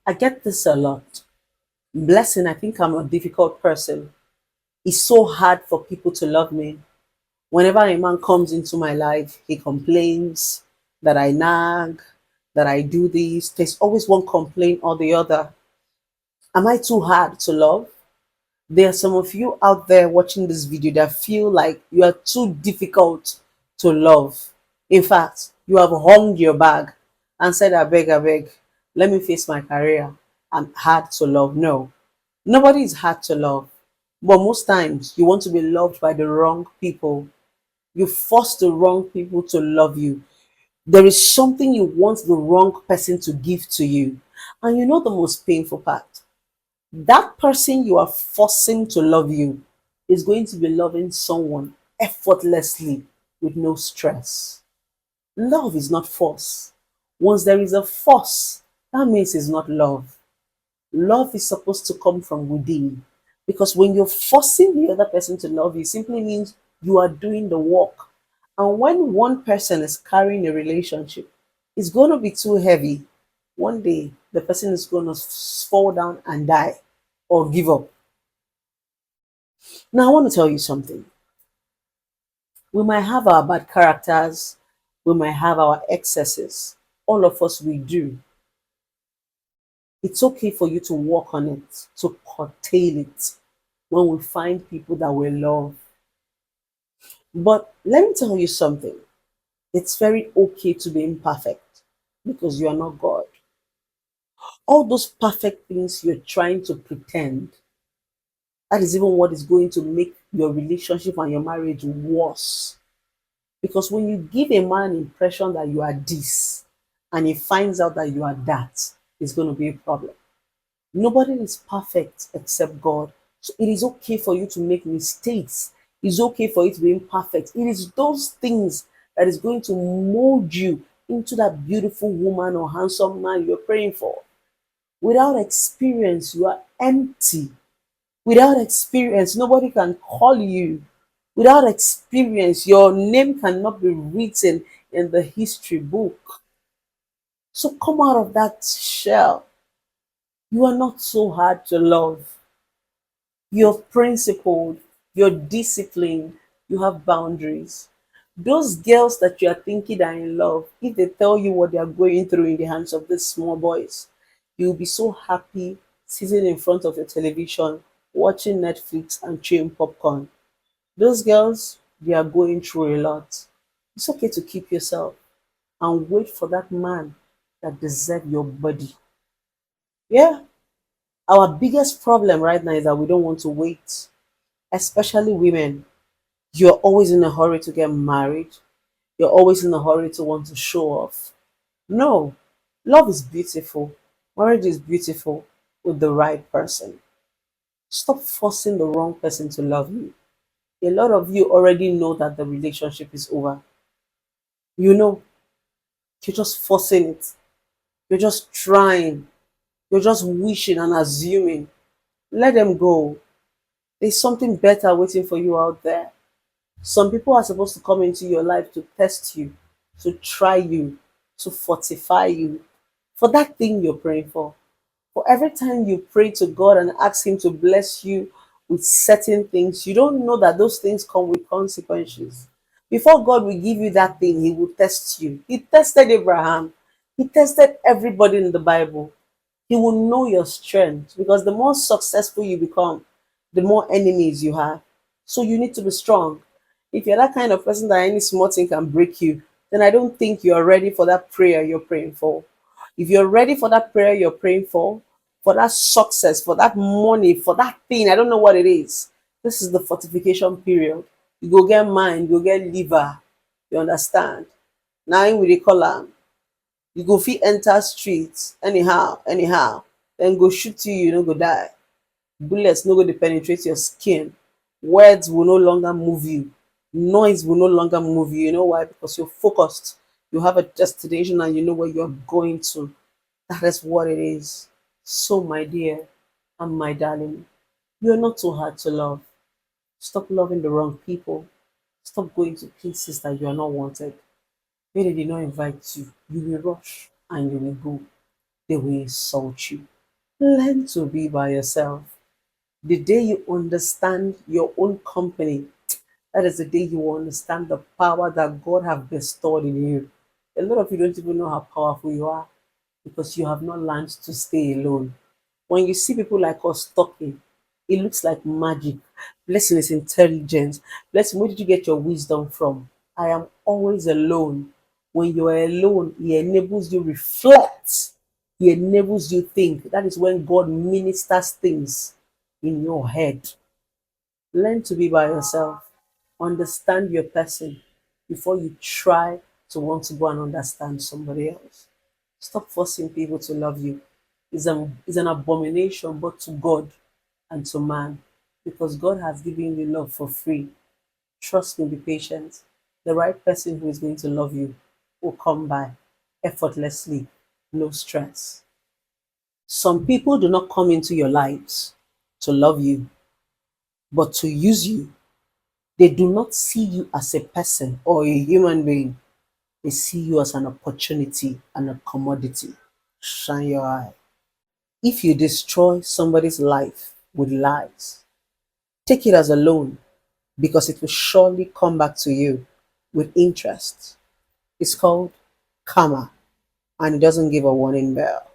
I get this a lot. Blessing, I think I'm a difficult person. It's so hard for people to love me. Whenever a man comes into my life, he complains that I nag, that I do this. There's always one complaint or the other. Am I too hard to love? There are some of you out there watching this video that feel like you are too difficult to love. In fact, you have hung your bag and said, I beg, let me face my career. I'm hard to love. No, nobody is hard to love. But most times, you want to be loved by the wrong people. You force the wrong people to love you. There is something you want the wrong person to give to you. And you know the most painful part? That person you are forcing to love you is going to be loving someone effortlessly with no stress. Love is not force. Once there is a force, that means it's not love. Love is supposed to come from within. Because when you're forcing the other person to love you, simply means you are doing the work. And when one person is carrying a relationship, it's going to be too heavy. One day, the person is going to fall down and die or give up. Now, I want to tell you something. We might have our bad characters, we might have our excesses. All of us, we do. It's okay for you to work on it, to curtail it when we find people that we love. But let me tell you something. It's very okay to be imperfect because you are not God. All those perfect things you're trying to pretend, that is even what is going to make your relationship and your marriage worse. Because when you give a man an impression that you are this and he finds out that you are that, it's going to be a problem. Nobody is perfect except God. So it is okay for you to make mistakes. It's okay for you to be imperfect. It is those things that is going to mold you into that beautiful woman or handsome man you're praying for. Without experience, you are empty. Without experience, nobody can call you. Without experience, your name cannot be written in the history book. So come out of that shell. You are not so hard to love. You're principled, you're disciplined, you have boundaries. Those girls that you are thinking are in love, if they tell you what they are going through in the hands of these small boys, you'll be so happy sitting in front of your television, watching Netflix and chewing popcorn. Those girls, they are going through a lot. It's okay to keep yourself and wait for that man that deserves your body. Yeah, our biggest problem right now is that we don't want to wait, especially women. You're always in a hurry to get married. You're always in a hurry to want to show off. No, love is beautiful. Marriage is beautiful with the right person. Stop forcing the wrong person to love you. A lot of you already know that the relationship is over. You know, you're just forcing it. You're just trying. You're just wishing and assuming. Let them go. There's something better waiting for you out there. Some people are supposed to come into your life to test you, to try you, to fortify you for that thing you're praying for. For every time you pray to God and ask Him to bless you with certain things, you don't know that those things come with consequences. Before God will give you that thing, He will test you. He tested Abraham, He tested everybody in the Bible. He will know your strength because the more successful you become, the more enemies you have. So you need to be strong. If you're that kind of person that any small thing can break you, then I don't think you're ready for that prayer you're praying for. If you're ready for that prayer you're praying for that success, for that money, for that thing, I don't know what it is. This is the fortification period. You go get mind, you go get liver. You understand? Now we dey call am. You go fit enter street anyhow, then go shoot you, you no go die. Bullets no go dey penetrate your skin. Words will no longer move you. Noise will no longer move you. You know why? Because you're focused. You have a destination and you know where you're going to. That is what it is. So, my dear and my darling, you're not too hard to love. Stop loving the wrong people. Stop going to places that you are not wanted. Maybe they did not invite you. You will rush and you will go. They will insult you. Learn to be by yourself. The day you understand your own company, that is the day you will understand the power that God have bestowed in you. A lot of you don't even know how powerful you are because you have not learned to stay alone. When you see people like us talking, it looks like magic. Blessing is intelligence. Blessing, where did you get your wisdom from? I am always alone. When you are alone, He enables you reflect. He enables you think. That is when God ministers things in your head. Learn to be by yourself. Understand your person before you try to want to go and understand somebody else. Stop forcing people to love you. It's an abomination both to God and to man because God has given you love for free. Trust me, be patient. The right person who is going to love you will come by effortlessly, no stress. Some people do not come into your lives to love you, but to use you. They do not see you as a person or a human being. They see you as an opportunity and a commodity. Shine your eye. If you destroy somebody's life with lies, take it as a loan because it will surely come back to you with interest. It's called karma and it doesn't give a warning bell.